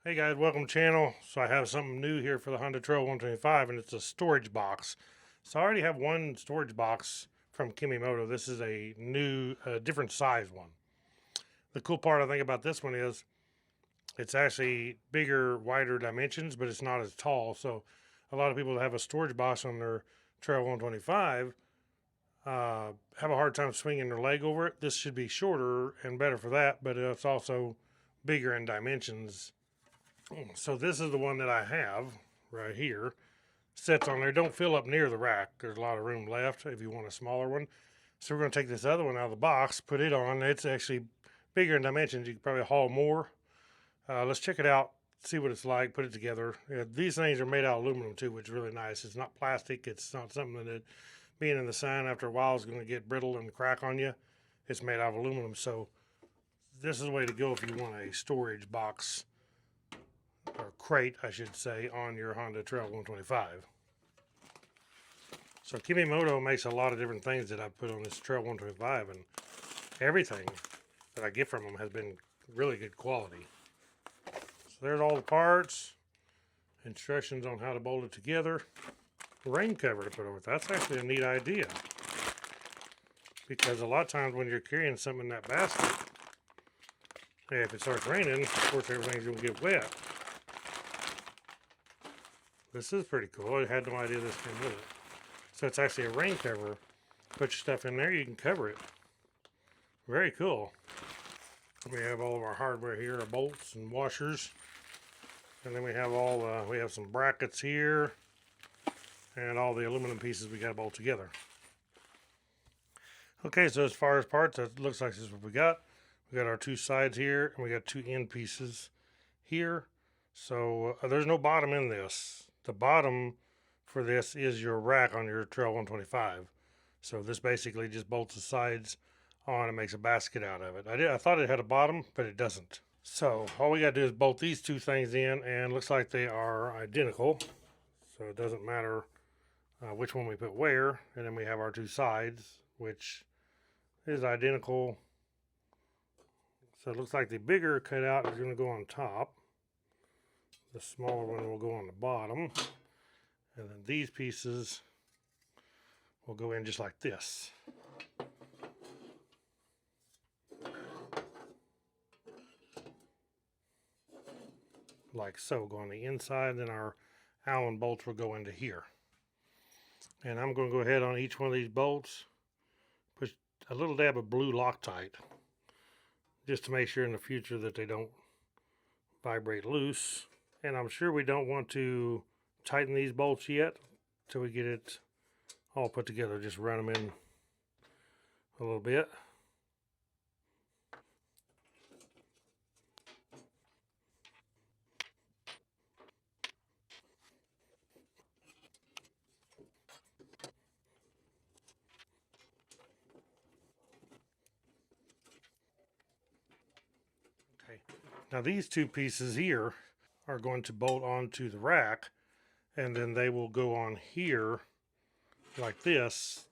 Hey guys, welcome to the channel. So I have something new here for the Honda Trail 125, and it's a storage box. So I already have one storage box from Kemimoto. This is a new, different size one. The cool part I think about this one is it's actually bigger, wider dimensions, but it's not as tall. So a lot of people that have a storage box on their Trail 125 have a hard time swinging their leg over it. This should be shorter and better for that, but it's also bigger in dimensions. So this is the one that I have right here. Sits on there. Don't fill up near the rack. There's a lot of room left if you want a smaller one. So we're going to take this other one out of the box, put it on. It's actually bigger in dimensions. You could probably haul more. Let's check it out, see what it's like, put it together. These things are made out of aluminum too, which is really nice. It's not plastic. It's not something that being in the sun after a while is going to get brittle and crack on you. It's made out of aluminum. So this is the way to go if you want a storage box, or crate, I should say, on your Honda Trail 125. So Kemimoto makes a lot of different things that I put on this Trail 125, and everything that I get from them has been really good quality. So there's all the parts, instructions on how to bolt it together, rain cover to put over it. That's actually a neat idea, because a lot of times when you're carrying something in that basket, if it starts raining, of course everything's going to get wet. This is pretty cool. I had no idea this came with it. So it's actually a rain cover. Put your stuff in there, you can cover it. Very cool. We have all of our hardware here, our bolts and washers. And then we have we have some brackets here. And all the aluminum pieces we got to bolt together. Okay, so as far as parts, it looks like this is what we got. We got our two sides here, and we got two end pieces here. So there's no bottom in this. The bottom for this is your rack on your Trail 125. So this basically just bolts the sides on and makes a basket out of it. I thought it had a bottom, but it doesn't. So all we got to do is bolt these two things in, and looks like they are identical. So it doesn't matter which one we put where. And then we have our two sides, which is identical. So it looks like the bigger cutout is going to go on top. The smaller one will go on the bottom, and then these pieces will go in just like this. Like so, go on the inside, then our Allen bolts will go into here. And I'm going to go ahead on each one of these bolts, put a little dab of blue Loctite, just to make sure in the future that they don't vibrate loose. And I'm sure we don't want to tighten these bolts yet till we get it all put together. Just run them in a little bit. Okay. Now these two pieces here are going to bolt onto the rack, and then they will go on here like this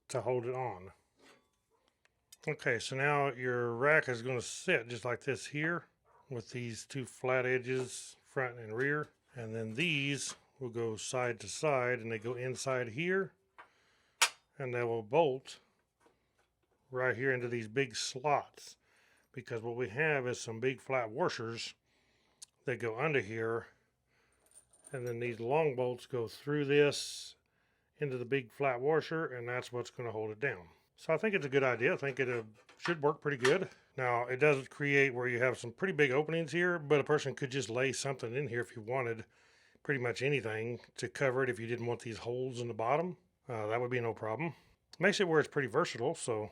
to hold it on. Okay, so now your rack is going to sit just like this here with these two flat edges, front and rear. And then these will go side to side, and they go inside here, and they will bolt right here into these big slots, because what we have is some big flat washers that go under here, and then these long bolts go through this into the big flat washer, and that's what's going to hold it down. So I think it's a good idea. I think it should work pretty good. Now it does create where you have some pretty big openings here, but a person could just lay something in here if you wanted, pretty much anything to cover it. If you didn't want these holes in the bottom, that would be no problem. Makes it where it's pretty versatile, so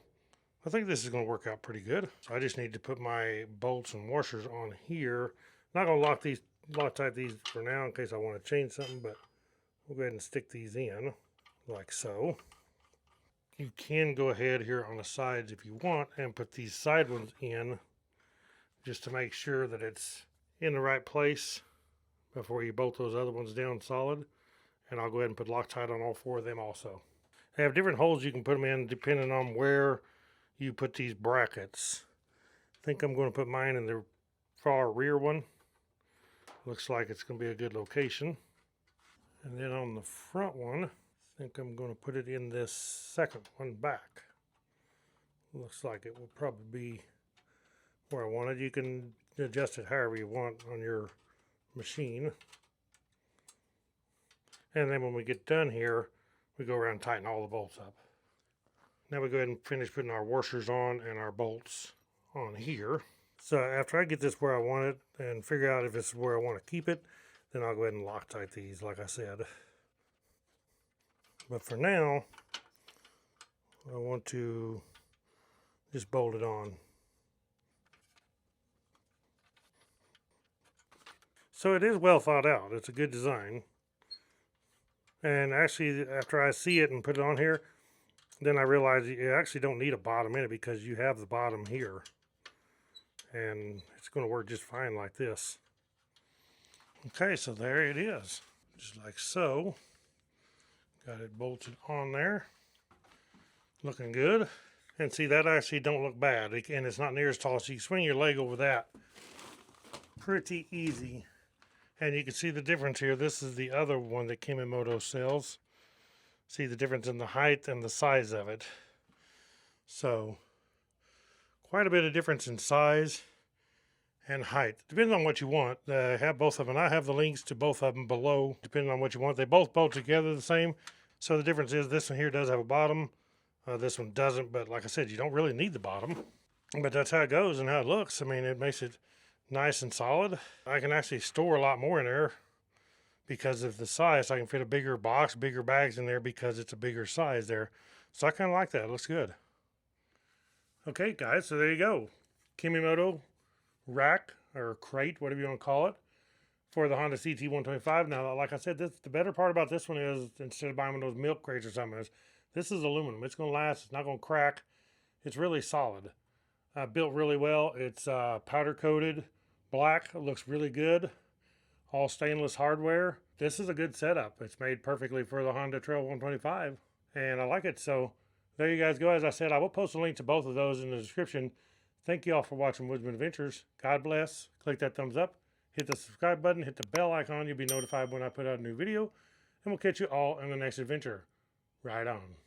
I think this is going to work out pretty good. So I just need to put my bolts and washers on here. Not going to Loctite these for now in case I want to change something, but we'll go ahead and stick these in like so. You can go ahead here on the sides if you want and put these side ones in just to make sure that it's in the right place before you bolt those other ones down solid. And I'll go ahead and put Loctite on all four of them also. They have different holes you can put them in depending on where you put these brackets. I think I'm going to put mine in the far rear one. Looks like it's going to be a good location. And then on the front one, I think I'm going to put it in this second one back. Looks like it will probably be where I want it. You can adjust it however you want on your machine. And then when we get done here, we go around and tighten all the bolts up. Now we go ahead and finish putting our washers on and our bolts on here. So after I get this where I want it and figure out if this is where I want to keep it, then I'll go ahead and Loctite these like I said. But for now, I want to just bolt it on. So it is well thought out. It's a good design. And actually, after I see it and put it on here, then I realize you actually don't need a bottom in it because you have the bottom here. And it's going to work just fine like this. Okay, so there it is. Just like so. Got it bolted on there. Looking good. And see, that actually don't look bad. And it's not near as tall, so you can swing your leg over that pretty easy. And you can see the difference here. This is the other one that Kemimoto sells. See the difference in the height and the size of it. So, quite a bit of difference in size and height. Depending on what you want. Have both of them. I have the links to both of them below, depending on what you want. They both bolt together the same. So the difference is this one here does have a bottom. This one doesn't, but like I said, you don't really need the bottom. But that's how it goes and how it looks. I mean, it makes it nice and solid. I can actually store a lot more in there because of the size. I can fit a bigger box, bigger bags in there because it's a bigger size there. So I kind of like that. It looks good. Okay, guys, so there you go. Kemimoto rack or crate, whatever you want to call it, for the Honda CT125. Now, like I said, the better part about this one is instead of buying one of those milk crates or something, this is aluminum. It's going to last. It's not going to crack. It's really solid. Built really well. It's powder coated black. It looks really good. All stainless hardware. This is a good setup. It's made perfectly for the Honda Trail 125, and I like it. So there you guys go. As I said, I will post a link to both of those in the description. Thank you all for watching Woodzman Adventures. God bless. Click that thumbs up. Hit the subscribe button. Hit the bell icon. You'll be notified when I put out a new video. And we'll catch you all in the next adventure. Right on.